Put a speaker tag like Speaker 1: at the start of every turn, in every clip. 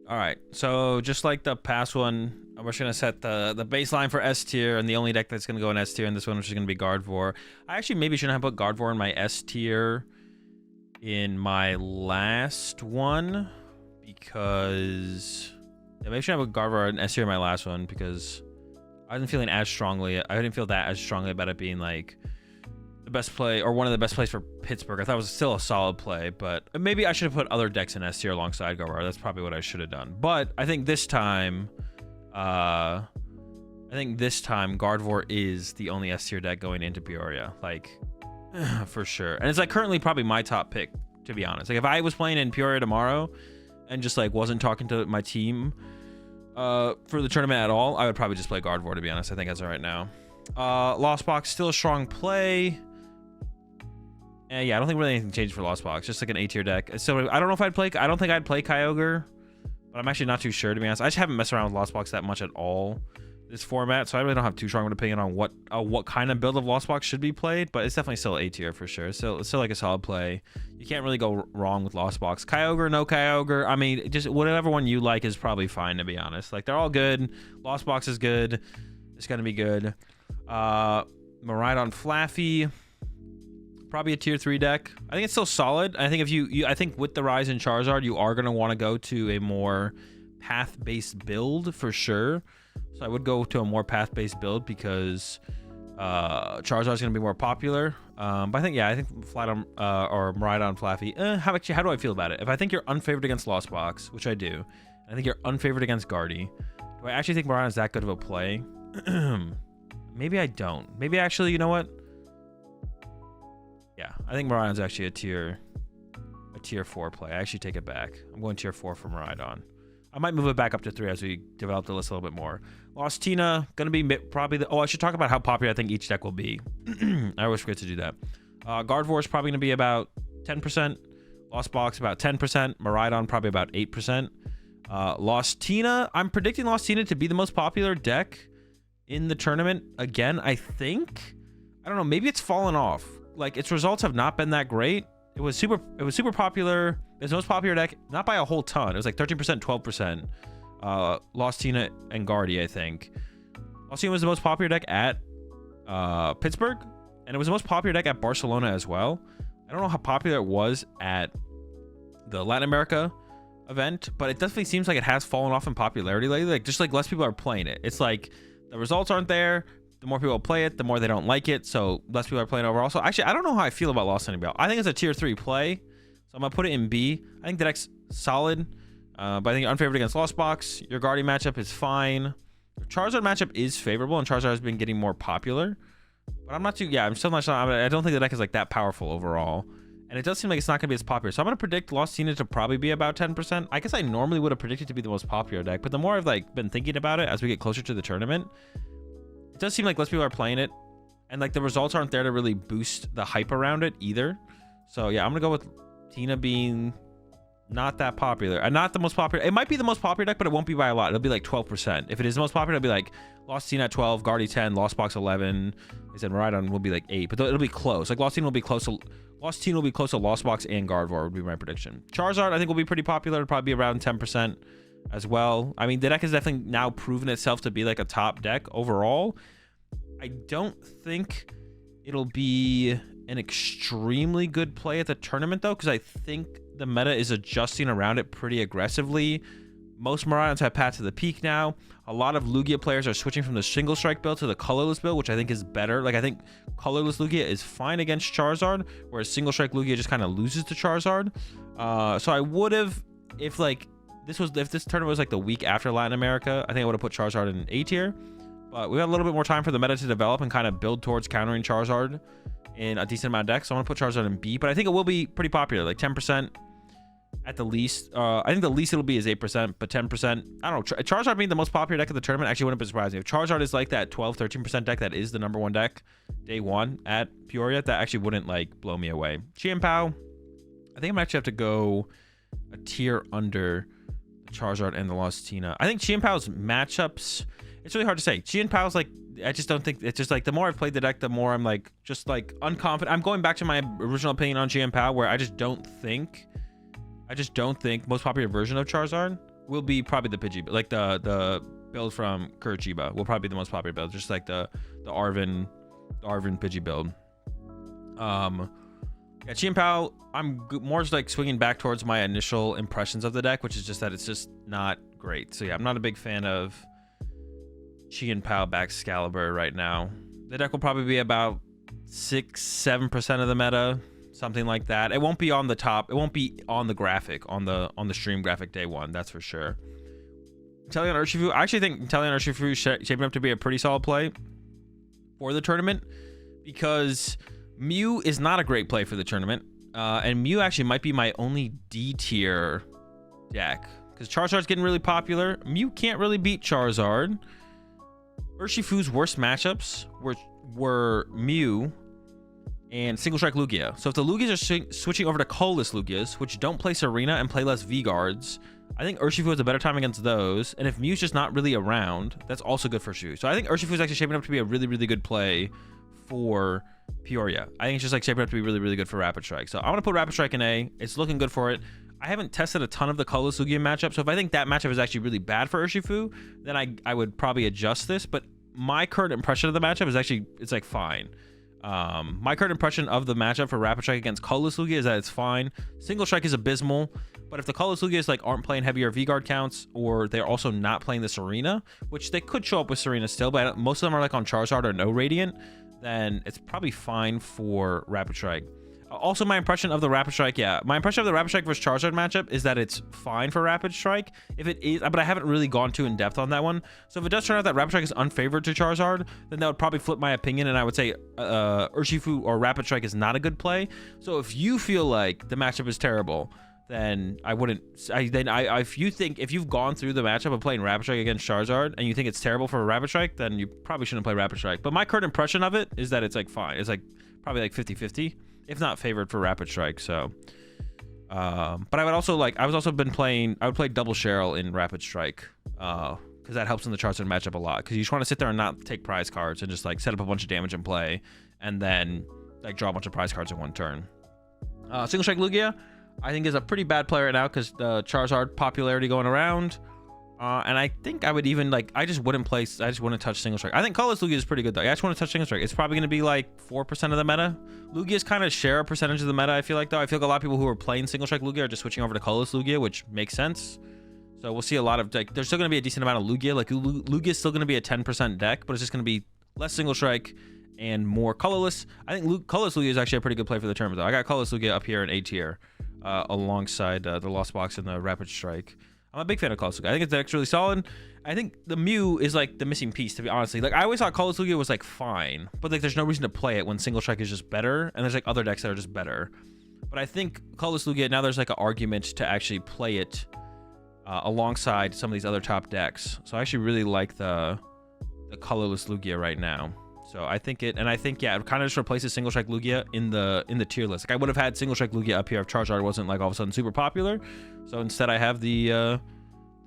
Speaker 1: All right, so just like the past one, we're just gonna set the baseline for S tier, and the only deck that's gonna go in S tier in this one, which is gonna be Guardevoir. I actually maybe shouldn't have put Guardevoir in my S tier in my last one, because maybe I should have put Guardevoir in S tier in my last one, because I wasn't feeling as strongly. I didn't feel that as strongly about it being like the best play or one of the best plays for Pittsburgh. I thought it was still a solid play, but maybe I should have put other decks in S tier alongside Guardevoir. That's probably what I should have done. But I think this time, Guardevoir is the only S tier deck going into Peoria, like for sure. And it's like currently probably my top pick, to be honest. Like if I was playing in Peoria tomorrow and just like wasn't talking to my team for the tournament at all, I would probably just play Guardevoir, to be honest. I think that's all right now. Lost Box, still a strong play. Yeah, I don't think really anything changed for Lost Box. Just like an A tier deck. So I don't know if I'd play. I don't think I'd play Kyogre, but I'm actually not too sure, to be honest. I just haven't messed around with Lost Box that much at all this format, so I really don't have too strong of an opinion on what kind of build of Lost Box should be played. But it's definitely still A tier for sure. So it's still like a solid play. You can't really go wrong with Lost Box. Kyogre, no Kyogre. I mean, just whatever one you like is probably fine, to be honest. Like they're all good. Lost Box is good. It's gonna be good. Miraidon Flaffy, probably a tier 3 deck. I think it's still solid. I think if I think with the rise in Charizard, you are going to want to go to a more path-based build for sure. So I would go to a more path-based build because Charizard is going to be more popular. But I think Flaton or Miraidon Flaffy. How do I feel about it? If I think you're unfavored against Lost Box, which I do, I think you're unfavored against Guardy. Do I actually think Miraidon is that good of a play? Maybe I don't. Maybe actually, you know what? Yeah, I think Miraidon's actually a tier 4 play. I actually take it back. I'm going tier 4 for Miraidon. I might move it back up to 3 as we develop the list a little bit more. Lost Tina, gonna be probably the... Oh, I should talk about how popular I think each deck will be. I always forget to do that. Guardevoir is probably gonna be about 10%. Lost Box about 10%. Miraidon probably about 8%. Lost Tina, I'm predicting Lost Tina to be the most popular deck in the tournament again. I think, I don't know, maybe it's fallen off. Like its results have not been that great. It was super popular. It's the most popular deck, not by a whole ton. It was like 13%, 12%. Lost Tina and Guardy, I think. Lost Tina was the most popular deck at Pittsburgh, and it was the most popular deck at Barcelona as well. I don't know how popular it was at the Latin America event, but it definitely seems like it has fallen off in popularity lately. Like just like less people are playing it. It's like the results aren't there. The more people play it, the more they don't like it. So less people are playing overall. So actually, I don't know how I feel about Lost Tina. I think it's a tier 3 play. So I'm gonna put it in B. I think the deck's solid, but I think you're unfavored against Lost Box. Your Guardian matchup is fine. Your Charizard matchup is favorable, and Charizard has been getting more popular. But I'm not too. Yeah, I'm still not sure. I don't think the deck is like that powerful overall. And it does seem like it's not going to be as popular. So I'm going to predict Lost Tina to probably be about 10%. I guess I normally would have predicted to be the most popular deck. But the more I've like been thinking about it as we get closer to the tournament, it does seem like less people are playing it. And like the results aren't there to really boost the hype around it either. So yeah, I'm going to go with Tina being not that popular. And not the most popular. It might be the most popular deck, but it won't be by a lot. It'll be like 12%. If it is the most popular, it'll be like Lost Tina at 12, Guardy 10, Lost Box 11. I said Miraidon will be like 8. But it'll be close. Like Lost Tina will be close to... Lost Tina will be close to Lost Box and Guardevoir would be my prediction. Charizard, I think, will be pretty popular. It'll probably be around 10% as well. I mean, the deck has definitely now proven itself to be like a top deck overall. I don't think it'll be an extremely good play at the tournament, though, because I think the meta is adjusting around it pretty aggressively. Most Miraidons have Path to the Peak now. A lot of Lugia players are switching from the single strike build to the colorless build, which I think is better. Like, I think colorless Lugia is fine against Charizard, whereas single strike Lugia just kind of loses to Charizard. So I would have, if this tournament was like the week after Latin America, I think I would have put Charizard in A tier. But we got a little bit more time for the meta to develop and kind of build towards countering Charizard in a decent amount of decks. So I want to put Charizard in B, but I think it will be pretty popular, like 10%. At the least. I think the least it'll be is 8%, but 10%. I don't know. Charizard being the most popular deck of the tournament actually wouldn't be surprising. If Charizard is like that 12, 13% deck that is the #1 deck day one at Peoria, that actually wouldn't like blow me away. Chien Pao, I think I'm actually have to go a tier under the Charizard and the Lost Tina. I think Chien Pao's matchups, it's really hard to say. Chien Pao's like, I just don't think, it's just like the more I've played the deck, the more I'm like, just like unconfident. I'm going back to my original opinion on Chien Pao, where I just don't think most popular version of Charizard will be probably the Pidgey, like the build from Curitiba will probably be the most popular build, just like the Arvin Pidgey build. Yeah, Chien Pao, I'm more just like swinging back towards my initial impressions of the deck, which is just that it's just not great. So yeah, I'm not a big fan of Chien Pao Baxcalibur right now. The deck will probably be about 6-7% of the meta, something like that. It won't be on the top. It won't be on the graphic, on the stream graphic day one, that's for sure. Inteleon Urshifu, I actually think Inteleon Urshifu is shaping up to be a pretty solid play for the tournament, because Mew is not a great play for the tournament, and Mew actually might be my only D tier deck, because Charizard's getting really popular. Mew can't really beat Charizard. Urshifu's worst matchups were Mew and Single Strike Lugia. So if the Lugias are switching over to colorless Lugias, which don't play Serena and play less V-Guards, I think Urshifu has a better time against those. And if Mew's just not really around, that's also good for Urshifu. So I think Urshifu is actually shaping up to be a really, really good play for Peoria. I think it's just like shaping up to be really, really good for Rapid Strike. So I'm going to put Rapid Strike in A. It's looking good for it. I haven't tested a ton of the colorless Lugia matchup, so if I think that matchup is actually really bad for Urshifu, then I would probably adjust this. But my current impression of the matchup is actually, it's like fine. My current impression of the matchup for Rapid Strike against colorless Lugia is that it's fine. Single Strike is abysmal, but if the colorless Lugias like aren't playing heavier V-Guard counts, or they're also not playing the Serena, which they could show up with Serena still, but most of them are like on Charizard or no Radiant, then it's probably fine for Rapid Strike. Also, my impression of the Rapid Strike, my impression of the Rapid Strike versus Charizard matchup is that it's fine for Rapid Strike. If it is, but I haven't really gone too in depth on that one. So if it does turn out that Rapid Strike is unfavored to Charizard, then that would probably flip my opinion, and I would say Urshifu or Rapid Strike is not a good play. So if you feel like the matchup is terrible, then I wouldn't. If you've gone through the matchup of playing Rapid Strike against Charizard and you think it's terrible for Rapid Strike, then you probably shouldn't play Rapid Strike. But my current impression of it is that it's like fine. It's like probably like 50-50. If not favored for Rapid Strike. So but I would also like, I would play double Cheryl in Rapid Strike, because that helps in the Charizard matchup a lot, because you just want to sit there and not take prize cards and just like set up a bunch of damage and play, and then like draw a bunch of prize cards in one turn. Single Strike Lugia I think is a pretty bad play right now, because the Charizard popularity going around. And I think I would even like, I just wouldn't touch Single Strike. I think colorless Lugia is pretty good though. I just want to touch Single Strike. It's probably going to be like 4% of the meta. Lugia's kind of share a percentage of the meta, I feel like, though. I feel like a lot of people who are playing Single Strike Lugia are just switching over to colorless Lugia, which makes sense. So we'll see a lot of, like, there's still going to be a decent amount of Lugia. Like, Lugia is still going to be a 10% deck, but it's just going to be less Single Strike and more colorless. I think colorless Lugia is actually a pretty good play for the tournament, though. I got colorless Lugia up here in A tier, alongside the Lost Box and the Rapid Strike. I'm a big fan of colorless Lugia. I think its deck's really solid. I think the Mew is like the missing piece, to be honest. Like, I always thought colorless Lugia was like fine, but like there's no reason to play it when Single Strike is just better, and there's like other decks that are just better. But I think colorless Lugia, now there's like an argument to actually play it alongside some of these other top decks. So I actually really like the colorless Lugia right now. So I think it kind of just replaces Single Strike Lugia in the tier list. Like, I would have had Single Strike Lugia up here if Charizard wasn't like all of a sudden super popular. So instead I have the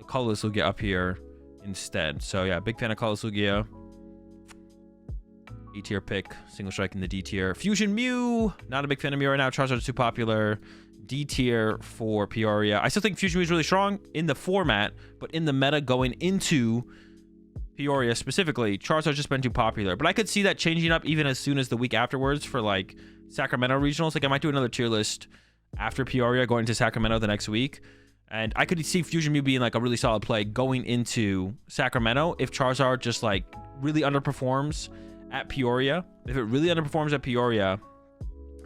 Speaker 1: colorless Lugia up here instead. So yeah, big fan of colorless Lugia. E tier pick, Single Strike in the D tier. Fusion Mew, not a big fan of Mew right now. Charizard's too popular. D tier for Peoria. I still think Fusion Mew is really strong in the format, but in the meta going into Peoria specifically, Charizard's just been too popular. But I could see that changing up even as soon as the week afterwards for like Sacramento regionals. Like, I might do another tier list after Peoria going to Sacramento the next week. And I could see Fusion Mew being like a really solid play going into Sacramento if Charizard just like really underperforms at Peoria. If it really underperforms at Peoria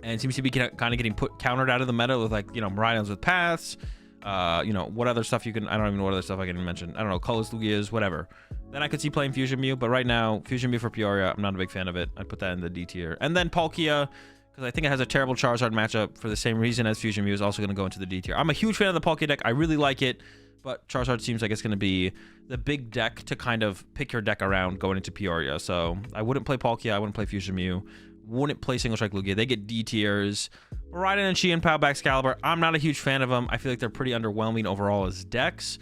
Speaker 1: and seems to be kind of getting countered out of the meta with, like, you know, Miraidons with paths, you know, what other stuff you can, I don't even know what other stuff I can mention. I don't know, colorless Lugias, whatever. Then I could see playing Fusion Mew, but right now, Fusion Mew for Peoria, I'm not a big fan of it. I'd put that in the D tier. And then Palkia, because I think it has a terrible Charizard matchup for the same reason as Fusion Mew, is also going to go into the D tier. I'm a huge fan of the Palkia deck. I really like it, but Charizard seems like it's going to be the big deck to kind of pick your deck around going into Peoria. So I wouldn't play Palkia. I wouldn't play Fusion Mew. Wouldn't play Single Strike Lugia. They get D tiers. Miraidon and Chien Pao Baxcalibur, I'm not a huge fan of them. I feel like they're pretty underwhelming overall as decks,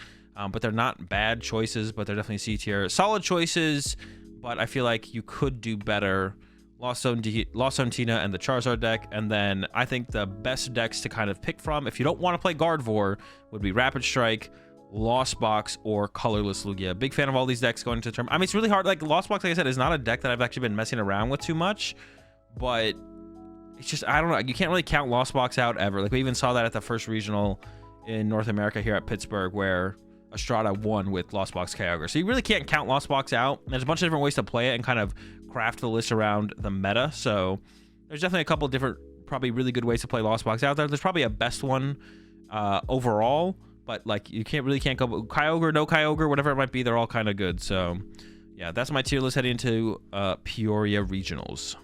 Speaker 1: but they're not bad choices, but they're definitely C tier. Solid choices, but I feel like you could do better. Lost Zone Tina and the Charizard deck. And then I think the best decks to kind of pick from, if you don't want to play Guardevoir, would be Rapid Strike, Lost Box, or colorless Lugia. Big fan of all these decks going into the tournament. I mean, it's really hard. Like, Lost Box, like I said, is not a deck that I've actually been messing around with too much, but it's just, I don't know. You can't really count Lost Box out ever. Like, we even saw that at the first regional in North America here at Pittsburgh, where Estrada won with Lost Box Kyogre. So you really can't count Lost Box out. There's a bunch of different ways to play it and kind of craft the list around the meta. So there's definitely a couple of different, probably really good ways to play Lost Box out there. There's probably a best one overall, but like you can't go Kyogre, no Kyogre, whatever it might be. They're all kind of good. So yeah, that's my tier list heading into Peoria Regionals.